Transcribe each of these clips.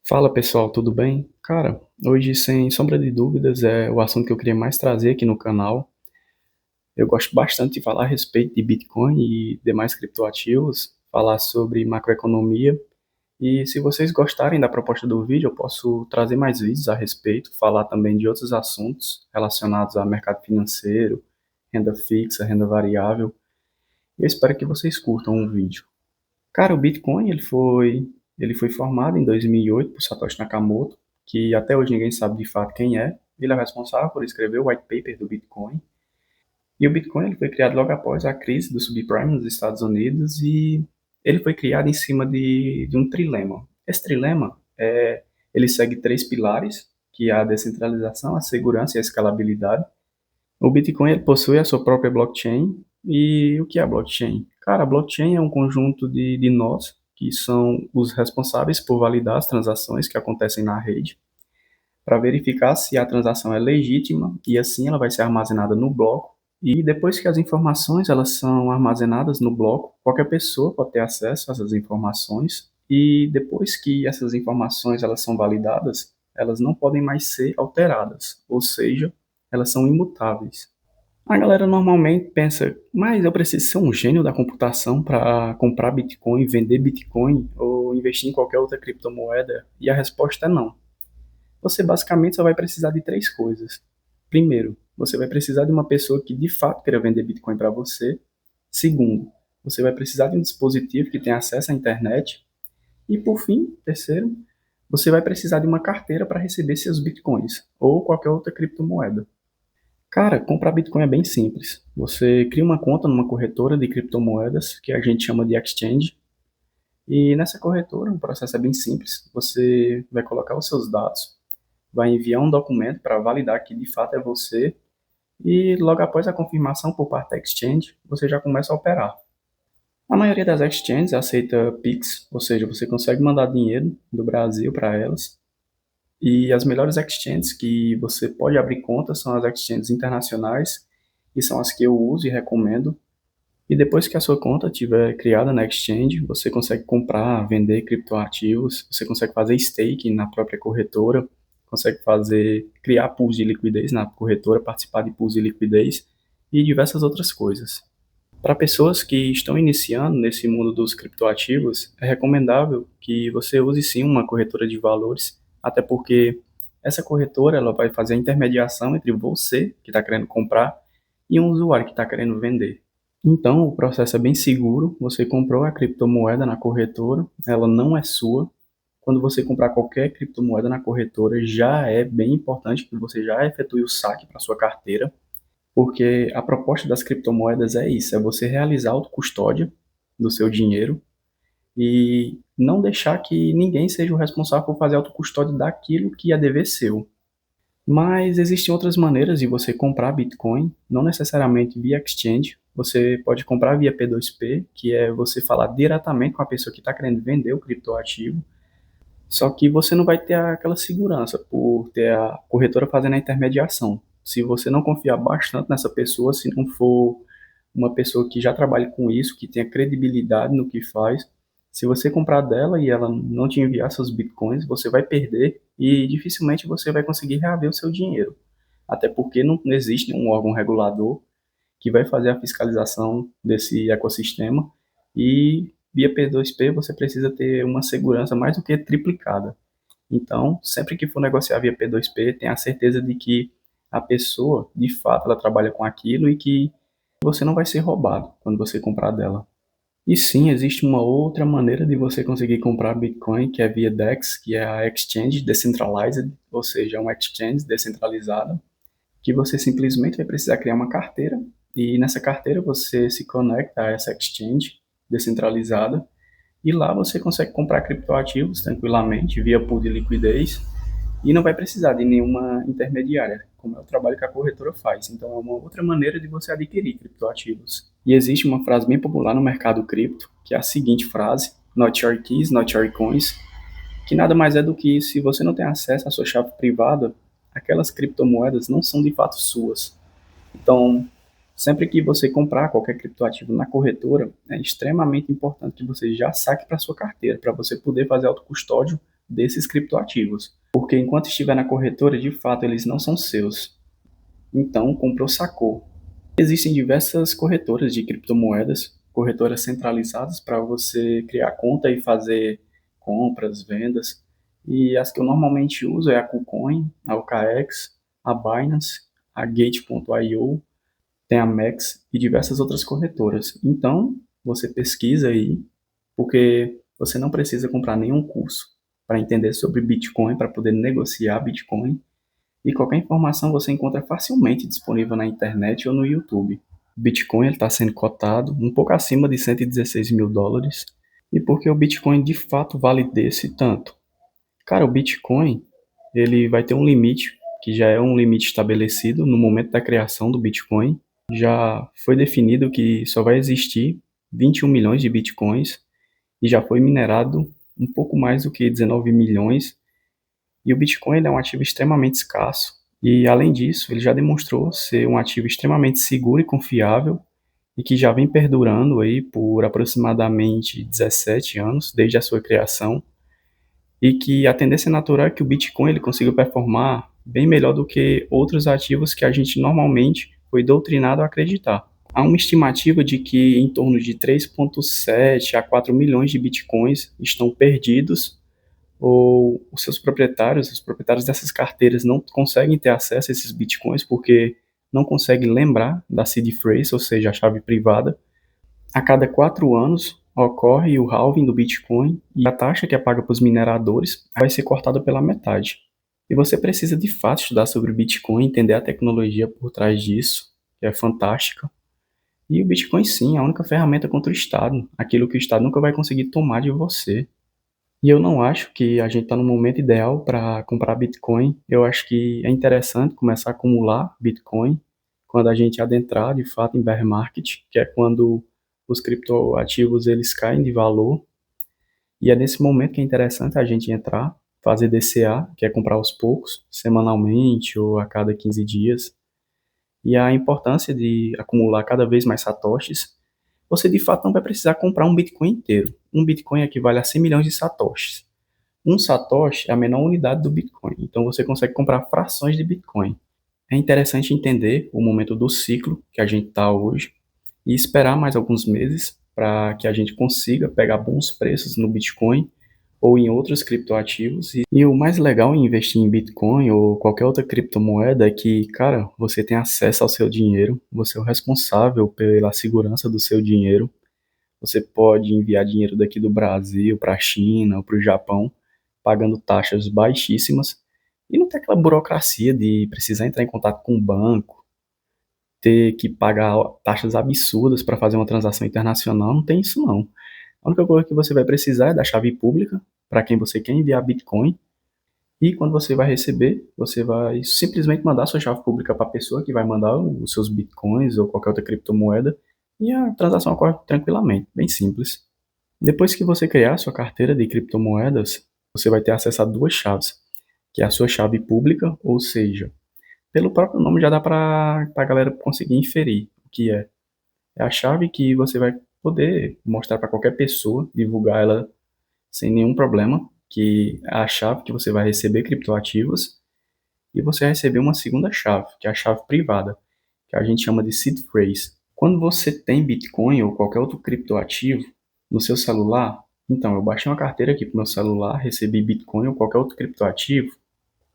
Fala pessoal, tudo bem? Cara, hoje sem sombra de dúvidas é o assunto que eu queria mais trazer aqui no canal. Eu gosto bastante de falar a respeito de Bitcoin e demais criptoativos, falar sobre macroeconomia. E se vocês gostarem da proposta do vídeo, eu posso trazer mais vídeos a respeito, falar também de outros assuntos relacionados ao mercado financeiro, renda fixa, renda variável. Eu espero que vocês curtam o vídeo. Cara, o Bitcoin ele foi formado em 2008 por Satoshi Nakamoto, que até hoje ninguém sabe de fato quem é. Ele é o responsável por escrever o white paper do Bitcoin. E o Bitcoin ele foi criado logo após a crise do subprime nos Estados Unidos e ele foi criado em cima de um trilema. Esse trilema ele segue três pilares, que é a descentralização, a segurança e a escalabilidade. O Bitcoin ele possui a sua própria blockchain. E o que é a blockchain? Cara, a blockchain é um conjunto de nós que são os responsáveis por validar as transações que acontecem na rede, para verificar se a transação é legítima e assim ela vai ser armazenada no bloco. E depois que as informações elas são armazenadas no bloco, qualquer pessoa pode ter acesso a essas informações e depois que essas informações elas são validadas, elas não podem mais ser alteradas, ou seja, elas são imutáveis. A galera normalmente pensa, mas eu preciso ser um gênio da computação para comprar Bitcoin, vender Bitcoin ou investir em qualquer outra criptomoeda? E a resposta é não. Você basicamente só vai precisar de três coisas. Primeiro, você vai precisar de uma pessoa que de fato queira vender Bitcoin para você. Segundo, você vai precisar de um dispositivo que tenha acesso à internet. E por fim, terceiro, você vai precisar de uma carteira para receber seus Bitcoins ou qualquer outra criptomoeda. Cara, comprar Bitcoin é bem simples. Você cria uma conta numa corretora de criptomoedas, que a gente chama de exchange, e nessa corretora o processo é bem simples. Você vai colocar os seus dados, vai enviar um documento para validar que de fato é você, e logo após a confirmação por parte da exchange, você já começa a operar. A maioria das exchanges aceita Pix, ou seja, você consegue mandar dinheiro do Brasil para elas. E as melhores exchanges que você pode abrir conta são as exchanges internacionais, e são as que eu uso e recomendo. E depois que a sua conta estiver criada na exchange, você consegue comprar, vender criptoativos, você consegue fazer staking na própria corretora, consegue criar pools de liquidez na corretora, participar de pools de liquidez e diversas outras coisas. Para pessoas que estão iniciando nesse mundo dos criptoativos, é recomendável que você use sim uma corretora de valores, até porque essa corretora ela vai fazer a intermediação entre você, que está querendo comprar, e um usuário que está querendo vender. Então, o processo é bem seguro. Você comprou a criptomoeda na corretora, ela não é sua. Quando você comprar qualquer criptomoeda na corretora, já é bem importante que você já efetue o saque para sua carteira, porque a proposta das criptomoedas é isso, é você realizar autocustódia do seu dinheiro e não deixar que ninguém seja o responsável por fazer autocustódia daquilo que é dever seu. Mas existem outras maneiras de você comprar Bitcoin, não necessariamente via exchange. Você pode comprar via P2P, que é você falar diretamente com a pessoa que está querendo vender o criptoativo. Só que você não vai ter aquela segurança por ter a corretora fazendo a intermediação. Se você não confiar bastante nessa pessoa, se não for uma pessoa que já trabalha com isso, que tenha credibilidade no que faz, se você comprar dela e ela não te enviar seus bitcoins, você vai perder e dificilmente você vai conseguir reaver o seu dinheiro. Até porque não existe um órgão regulador que vai fazer a fiscalização desse ecossistema e via P2P você precisa ter uma segurança mais do que triplicada. Então, sempre que for negociar via P2P, tenha certeza de que a pessoa, de fato, ela trabalha com aquilo e que você não vai ser roubado quando você comprar dela. E sim, existe uma outra maneira de você conseguir comprar Bitcoin, que é via DEX, que é a Exchange Decentralized, ou seja, uma exchange descentralizada, que você simplesmente vai precisar criar uma carteira e nessa carteira você se conecta a essa exchange descentralizada e lá você consegue comprar criptoativos tranquilamente via pool de liquidez e não vai precisar de nenhuma intermediária, como é o trabalho que a corretora faz. Então é uma outra maneira de você adquirir criptoativos. E existe uma frase bem popular no mercado cripto, que é a seguinte frase: Not your keys, not your coins, que nada mais é do que se você não tem acesso à sua chave privada, aquelas criptomoedas não são de fato suas. Então, sempre que você comprar qualquer criptoativo na corretora, é extremamente importante que você já saque para sua carteira, para você poder fazer autocustódio desses criptoativos. Porque enquanto estiver na corretora, de fato, eles não são seus. Então, comprou, sacou. Existem diversas corretoras de criptomoedas, corretoras centralizadas para você criar conta e fazer compras, vendas. E as que eu normalmente uso é a KuCoin, a OKX, a Binance, a Gate.io, tem a Max e diversas outras corretoras. Então, você pesquisa aí, porque você não precisa comprar nenhum curso para entender sobre Bitcoin, para poder negociar Bitcoin. E qualquer informação você encontra facilmente disponível na internet ou no YouTube. O Bitcoin está sendo cotado um pouco acima de 116 mil dólares. E por que o Bitcoin de fato vale desse tanto? Cara, o Bitcoin ele vai ter um limite, que já é um limite estabelecido no momento da criação do Bitcoin. Já foi definido que só vai existir 21 milhões de Bitcoins e já foi minerado um pouco mais do que 19 milhões. E o Bitcoin ele é um ativo extremamente escasso. E, além disso, ele já demonstrou ser um ativo extremamente seguro e confiável e que já vem perdurando aí por aproximadamente 17 anos, desde a sua criação, e que a tendência natural é que o Bitcoin ele consiga performar bem melhor do que outros ativos que a gente normalmente foi doutrinado a acreditar. Há uma estimativa de que em torno de 3,7 a 4 milhões de Bitcoins estão perdidos ou os proprietários dessas carteiras não conseguem ter acesso a esses bitcoins porque não conseguem lembrar da seed phrase, ou seja, a chave privada. A cada 4 anos ocorre o halving do Bitcoin e a taxa que é paga para os mineradores vai ser cortada pela metade. E você precisa de fato estudar sobre o Bitcoin, entender a tecnologia por trás disso, que é fantástica. E o Bitcoin sim é a única ferramenta contra o Estado, aquilo que o Estado nunca vai conseguir tomar de você. E eu não acho que a gente está no momento ideal para comprar Bitcoin. Eu acho que é interessante começar a acumular Bitcoin quando a gente adentrar de fato em bear market, que é quando os criptoativos eles caem de valor. E é nesse momento que é interessante a gente entrar, fazer DCA, que é comprar aos poucos, semanalmente ou a cada 15 dias. E a importância de acumular cada vez mais satoshis, você de fato não vai precisar comprar um Bitcoin inteiro. Um Bitcoin equivale a 100 milhões de satoshis. Um satoshi é a menor unidade do Bitcoin, então você consegue comprar frações de Bitcoin. É interessante entender o momento do ciclo que a gente está hoje e esperar mais alguns meses para que a gente consiga pegar bons preços no Bitcoin ou em outros criptoativos. E o mais legal em investir em Bitcoin ou qualquer outra criptomoeda é que, cara, você tem acesso ao seu dinheiro, você é o responsável pela segurança do seu dinheiro. Você pode enviar dinheiro daqui do Brasil para a China ou para o Japão, pagando taxas baixíssimas. E não tem aquela burocracia de precisar entrar em contato com o banco, ter que pagar taxas absurdas para fazer uma transação internacional. Não tem isso, não. A única coisa que você vai precisar é da chave pública para quem você quer enviar Bitcoin. E quando você vai receber, você vai simplesmente mandar sua chave pública para a pessoa que vai mandar os seus Bitcoins ou qualquer outra criptomoeda. E a transação ocorre tranquilamente, bem simples. Depois que você criar sua carteira de criptomoedas, você vai ter acesso a duas chaves, que é a sua chave pública, ou seja, pelo próprio nome já dá para a galera conseguir inferir o que é. É a chave que você vai poder mostrar para qualquer pessoa, divulgar ela sem nenhum problema, que é a chave que você vai receber criptoativos, e você vai receber uma segunda chave, que é a chave privada, que a gente chama de seed phrase. Quando você tem Bitcoin ou qualquer outro criptoativo no seu celular, então eu baixei uma carteira aqui para o meu celular, recebi Bitcoin ou qualquer outro criptoativo.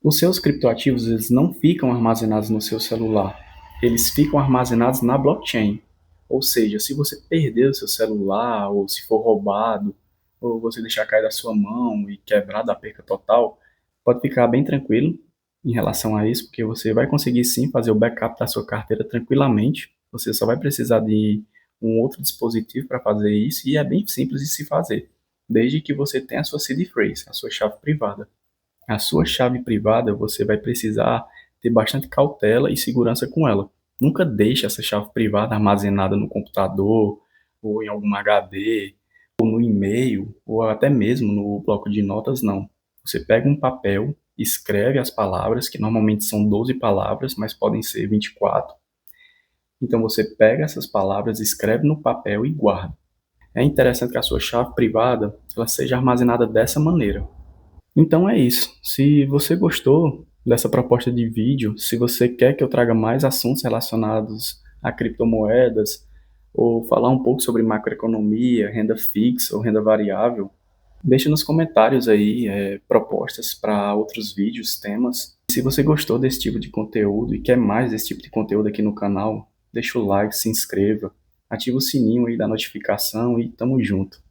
Os seus criptoativos eles não ficam armazenados no seu celular, eles ficam armazenados na blockchain. Ou seja, se você perder o seu celular, ou se for roubado, ou você deixar cair da sua mão e quebrar da perca total, pode ficar bem tranquilo em relação a isso, porque você vai conseguir sim fazer o backup da sua carteira tranquilamente. Você só vai precisar de um outro dispositivo para fazer isso e é bem simples de se fazer, desde que você tenha a sua seed phrase, a sua chave privada. A sua chave privada você vai precisar ter bastante cautela e segurança com ela. Nunca deixe essa chave privada armazenada no computador ou em algum HD ou no e-mail ou até mesmo no bloco de notas, não. Você pega um papel, escreve as palavras, que normalmente são 12 palavras, mas podem ser 24. Então você pega essas palavras, escreve no papel e guarda. É interessante que a sua chave privada ela seja armazenada dessa maneira. Então é isso. Se você gostou dessa proposta de vídeo, se você quer que eu traga mais assuntos relacionados a criptomoedas, ou falar um pouco sobre macroeconomia, renda fixa ou renda variável, deixe nos comentários aí propostas para outros vídeos, temas. Se você gostou desse tipo de conteúdo e quer mais desse tipo de conteúdo aqui no canal, deixa o like, se inscreva, ativa o sininho aí da notificação e tamo junto.